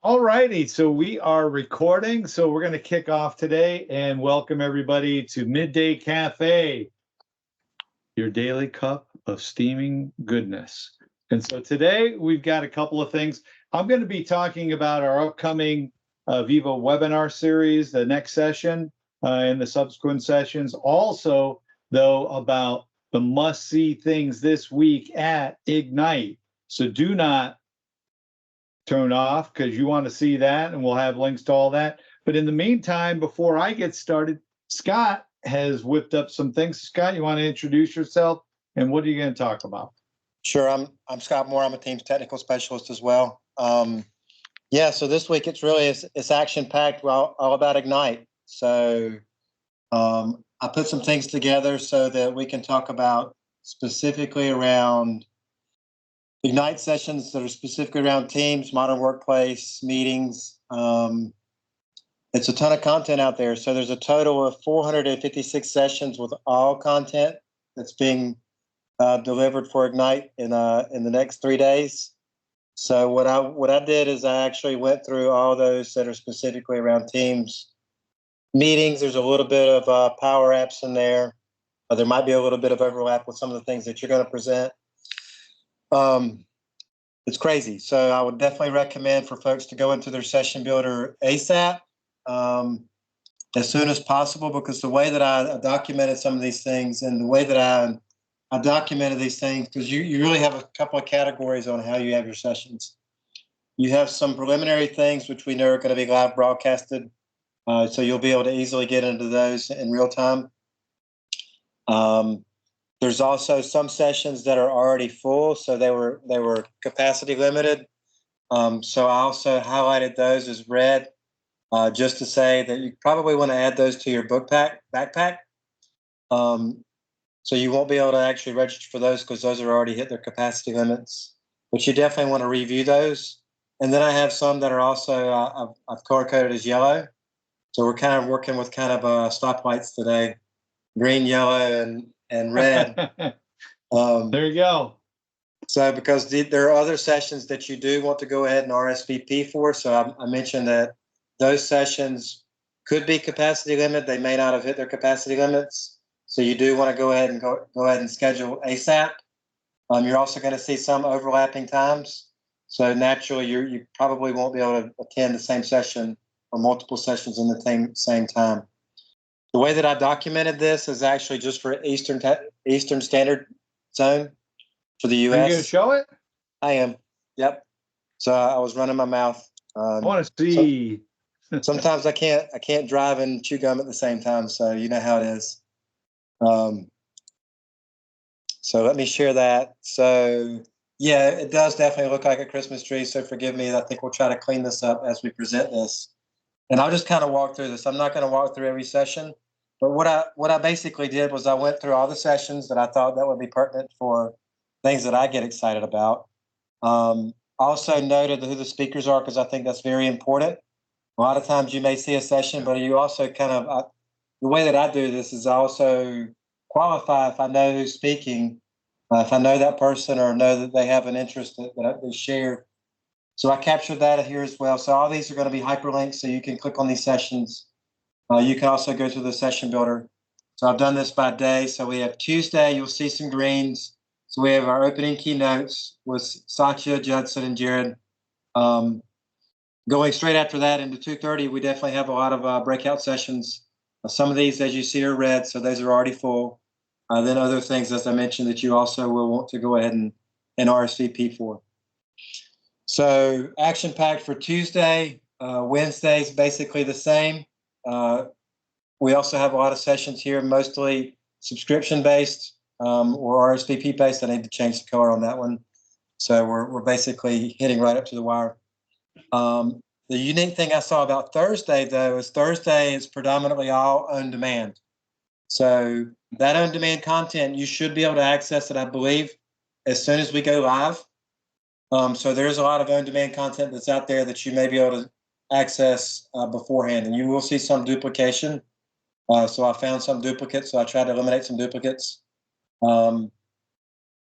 All righty, so we are recording. So we're going to kick off today and welcome everybody to MidDay Café, your daily cup of steaming goodness. And so today we've got a couple of things. I'm going to be talking about our upcoming Viva webinar series, the next session and the subsequent sessions. Also, though, about the must-see things this week at Ignite. So do not turn off because you want to see that, and we'll have links to all that. But in the meantime, before I get started, Scott has whipped up some things. Scott, you want to introduce yourself, and what are you going to talk about? Sure. I'm Scott Moore. I'm a team's technical specialist as well. So this week it's action packed. Well, all about Ignite. So I put some things together so that we can talk about specifically around Ignite sessions that are specifically around teams, modern workplace, meetings. It's a ton of content out there. So there's a total of 456 sessions with all content that's being delivered for Ignite in the next 3 days. So what I did is I actually went through all those that are specifically around teams, meetings. There's a little bit of Power Apps in there. There might be a little bit of overlap with some of the things that you're going to present. It's crazy. So I would definitely recommend for folks to go into their session builder ASAP as soon as possible, because the way that I documented some of these things and the way that I documented these things, because you really have a couple of categories on how you have your sessions. You have some preliminary things, which we know are going to be live broadcasted. So you'll be able to easily get into those in real time. There's also some sessions that are already full, so they were capacity limited. So I also highlighted those as red, just to say that you probably want to add those to your backpack. So you won't be able to actually register for those because those are already hit their capacity limits. But you definitely want to review those. And then I have some that are also I've color coded as yellow. So we're kind of working with kind of stoplights today, green, yellow, and red. There you go. So because there are other sessions that you do want to go ahead and RSVP for. So I mentioned that those sessions could be capacity limited. They may not have hit their capacity limits. So you do want to go ahead and schedule ASAP. You're also going to see some overlapping times. So naturally, you probably won't be able to attend the same session or multiple sessions in the same time. The way that I documented this is actually just for Eastern Standard Zone for the U.S. Are you going to show it? I am. Yep. So I was running my mouth. I want to see. Sometimes I can't drive and chew gum at the same time. So you know how it is. So let me share that. So yeah, it does definitely look like a Christmas tree. So forgive me. I think we'll try to clean this up as we present this. And I'll just kind of walk through this. I'm not going to walk through every session, but what I basically did was I went through all the sessions that I thought that would be pertinent for things that I get excited about. Also noted who the speakers are, because I think that's very important. A lot of times you may see a session, but you also the way that I do this is I also qualify if I know who's speaking, if I know that person or know that they have an interest that they share. So I captured that here as well. So all these are going to be hyperlinks, so you can click on these sessions. You can also go to the session builder. So I've done this by day. So we have Tuesday, you'll see some greens. So we have our opening keynotes with Satya, Judson, and Jared. Going straight after that into 2:30, we definitely have a lot of breakout sessions. Some of these, as you see, are red, so those are already full. Then other things, as I mentioned, that you also will want to go ahead and RSVP for. So action-packed for Tuesday. Wednesday's basically the same. We also have a lot of sessions here, mostly subscription-based or RSVP-based. I need to change the color on that one. So we're basically hitting right up to the wire. The unique thing I saw about Thursday, though, is Thursday is predominantly all on demand. So that on demand content, you should be able to access it, I believe, as soon as we go live. So there's a lot of on demand content that's out there that you may be able to access beforehand, and you will see some duplication. So I found some duplicates, so I tried to eliminate some duplicates. But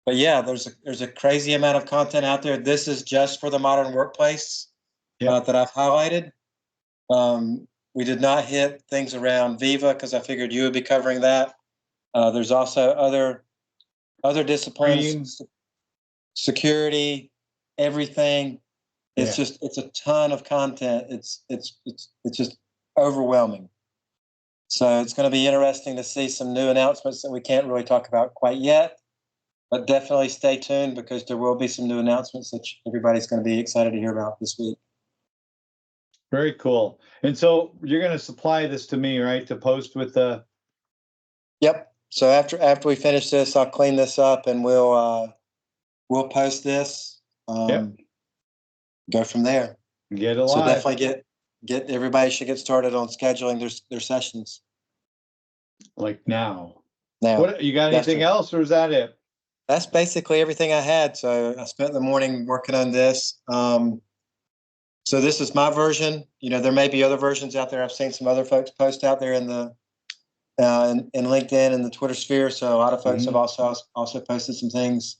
yeah, there's a crazy amount of content out there. This is just for the modern workplace. that I've highlighted. We did not hit things around Viva because I figured you would be covering that. There's also other disciplines, security, everything. It's it's a ton of content. It's just overwhelming. So it's going to be interesting to see some new announcements that we can't really talk about quite yet, but definitely stay tuned because there will be some new announcements that everybody's going to be excited to hear about this week. Very cool. And so you're going to supply this to me, right, to post with the... Yep. So after we finish this, I'll clean this up and we'll post this. Go from there. Get it live. So definitely get everybody should get started on scheduling their sessions. Like now. Now. What, you got anything else, or is that it? That's basically everything I had. So I spent the morning working on this. So this is my version. You know, there may be other versions out there. I've seen some other folks post out there in the in LinkedIn and the Twitter sphere. So a lot of folks have also posted some things.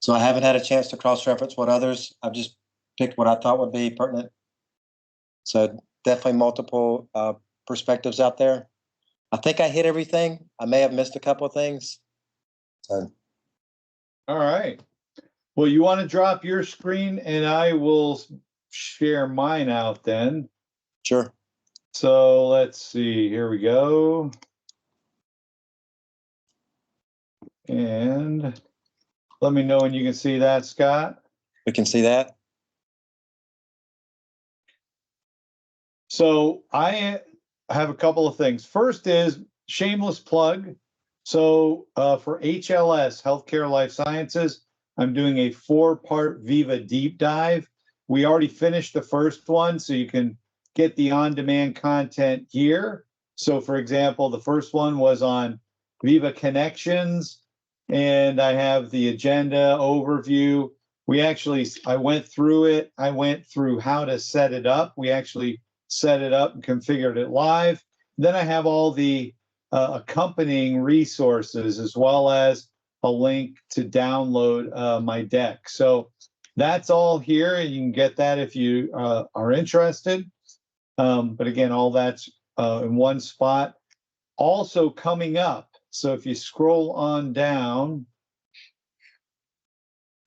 So I haven't had a chance to cross-reference what others. I've just picked what I thought would be pertinent. So definitely multiple perspectives out there. I think I hit everything. I may have missed a couple of things. So. All right. Well, you want to drop your screen and I will share mine out then. Sure. So let's see. Here we go. And let me know when you can see that, Scott. We can see that. So I have a couple of things. First is shameless plug. So for HLS, Healthcare Life Sciences, I'm doing a 4-part Viva deep dive. We already finished the first one, so you can get the on-demand content here. So for example, the first one was on Viva Connections, and I have the agenda overview. I went through it. I went through how to set it up. We actually set it up and configured it live. Then I have all the accompanying resources as well as a link to download my deck. So that's all here, and you can get that if you are interested. But again, all that's in one spot. Also coming up, so if you scroll on down,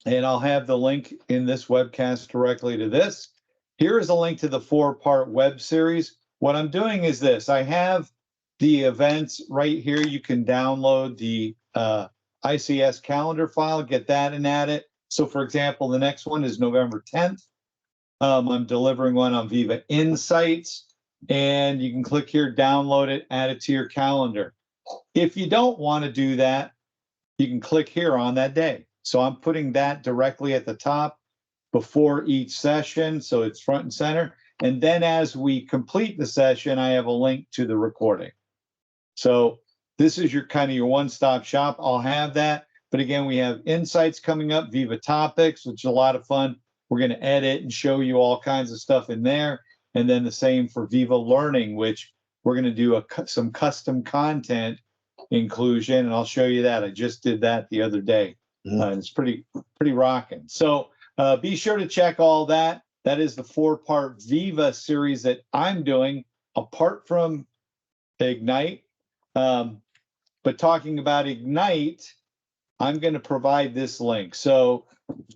and I'll have the link in this webcast directly to this. Here is a link to the 4-part web series. What I'm doing is this. I have the events right here. You can download the ICS calendar file, get that and add it. So for example, the next one is November 10th. I'm delivering one on Viva Insights, and you can click here, download it, add it to your calendar. If you don't want to do that, you can click here on that day. So I'm putting that directly at the top before each session, so it's front and center. And then as we complete the session, I have a link to the recording. So this is your kind of your one-stop shop. I'll have that. But again, we have insights coming up, Viva Topics, which is a lot of fun. We're going to edit and show you all kinds of stuff in there. And then the same for Viva Learning, which we're going to do some custom content inclusion. And I'll show you that. I just did that the other day. And it's pretty rocking. So be sure to check all that. That is the 4-part Viva series that I'm doing apart from Ignite. But talking about Ignite, I'm going to provide this link. So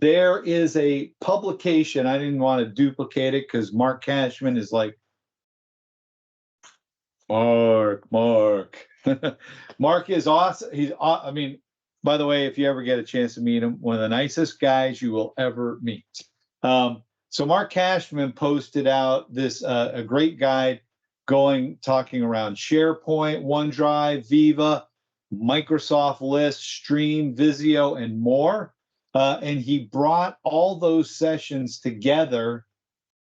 there is a publication. I didn't want to duplicate it because Mark Cashman is like, Mark. Mark is awesome. I mean, by the way, if you ever get a chance to meet him, one of the nicest guys you will ever meet. So Mark Cashman posted out this a great guide talking around SharePoint, OneDrive, Viva, Microsoft List, Stream, Visio, and more. And he brought all those sessions together,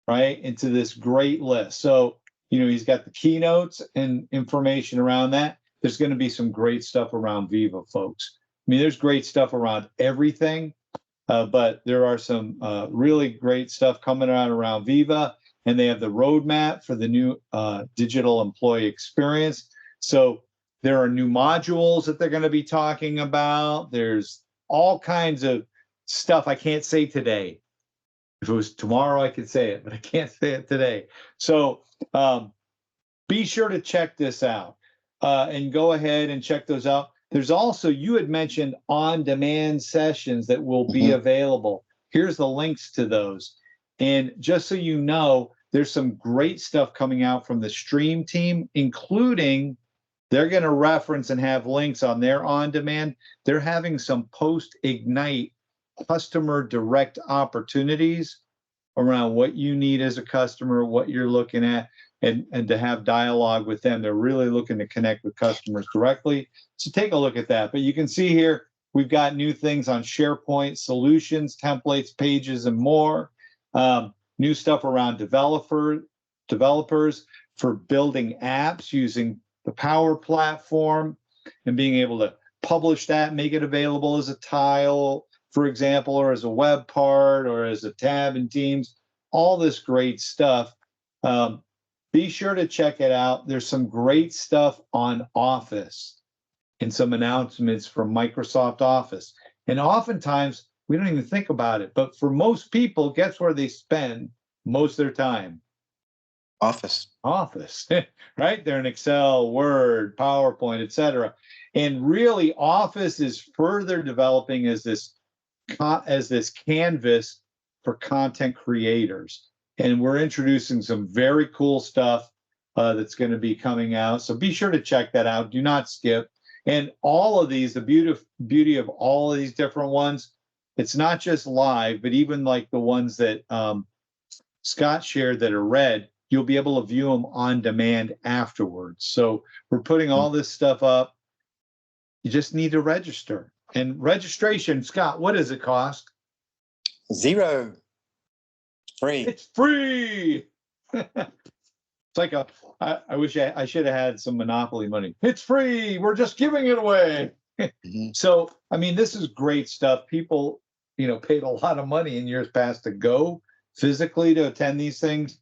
right, into this great list. So, he's got the keynotes and information around that. There's going to be some great stuff around Viva, folks. I mean, there's great stuff around everything, but there are some really great stuff coming out around Viva, and they have the roadmap for the new digital employee experience. So there are new modules that they're going to be talking about. There's all kinds of stuff I can't say today, If it was tomorrow, I could say it, but I can't say it today. So be sure to check this out and go ahead and check those out. There's also, you had mentioned on-demand sessions that will be available. Here's the links to those. And just so you know, there's some great stuff coming out from the stream team, including they're going to reference and have links on their on-demand. They're having some post-Ignite customer direct opportunities around what you need as a customer, what you're looking at, and to have dialogue with them. They're really looking to connect with customers directly. So take a look at that. But you can see here, we've got new things on SharePoint, solutions, templates, pages, and more. New stuff around developers for building apps using the Power Platform and being able to publish that, make it available as a tile, for example, or as a web part, or as a tab in Teams, all this great stuff. Be sure to check it out. There's some great stuff on Office and some announcements from Microsoft Office. And oftentimes, we don't even think about it. But for most people, guess where they spend most of their time? Office. Office, right? They're in Excel, Word, PowerPoint, etc. And really, Office is further developing as this canvas for content creators. And we're introducing some very cool stuff that's going to be coming out. So be sure to check that out. Do not skip. And all of these, the beauty of all of these different ones, it's not just live, but even like the ones that Scott shared that are read, you'll be able to view them on demand afterwards. So we're putting all this stuff up. You just need to register. And registration, Scott, what does it cost? $0. Free. It's free. It's like I wish I should have had some Monopoly money. It's free. We're just giving it away. So, I mean, this is great stuff. People, paid a lot of money in years past to go physically to attend these things.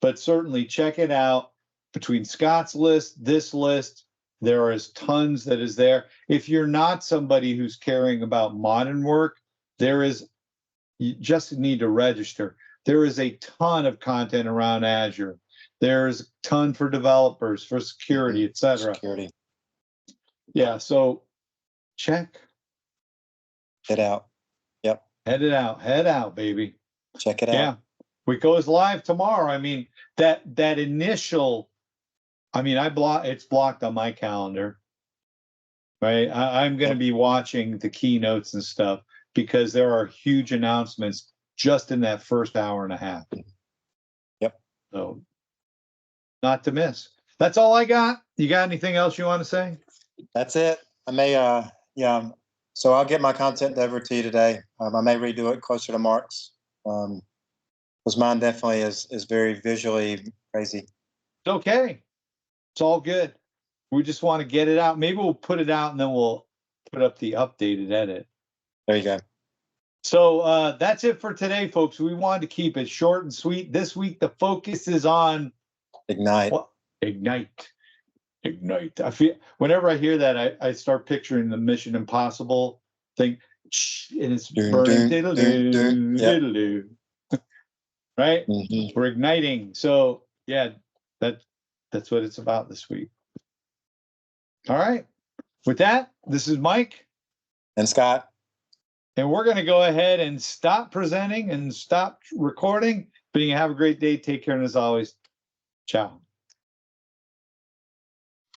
But certainly check it out. Between Scott's list, this list, there is tons that is there. If you're not somebody who's caring about modern work, you just need to register. There is a ton of content around Azure. There's a ton for developers, for security, etc. Security. Yeah, so check. Head out. Yep. Head out, baby. Check it out. Yeah. It goes live tomorrow. I mean, that initial, it's blocked on my calendar, right? I'm going to be watching the keynotes and stuff because there are huge announcements just in that first hour and a half. Yep. So not to miss. That's all I got. You got anything else you want to say? That's it. I may, so I'll get my content over to you today. I may redo it closer to Mark's. Because mine definitely is very visually crazy. It's okay. It's all good. We just want to get it out. Maybe we'll put it out and then we'll put up the updated edit. There you go. So that's it for today, folks. We wanted to keep it short and sweet. This week, the focus is on Ignite. Ignite. I feel whenever I hear that, I start picturing the Mission Impossible thing, and it's burning. Diddle-doo. Right? We're igniting. So yeah, that's what it's about this week. All right. With that, this is Mike and Scott. And we're going to go ahead and stop presenting and stop recording. But you have a great day. Take care. And as always, ciao.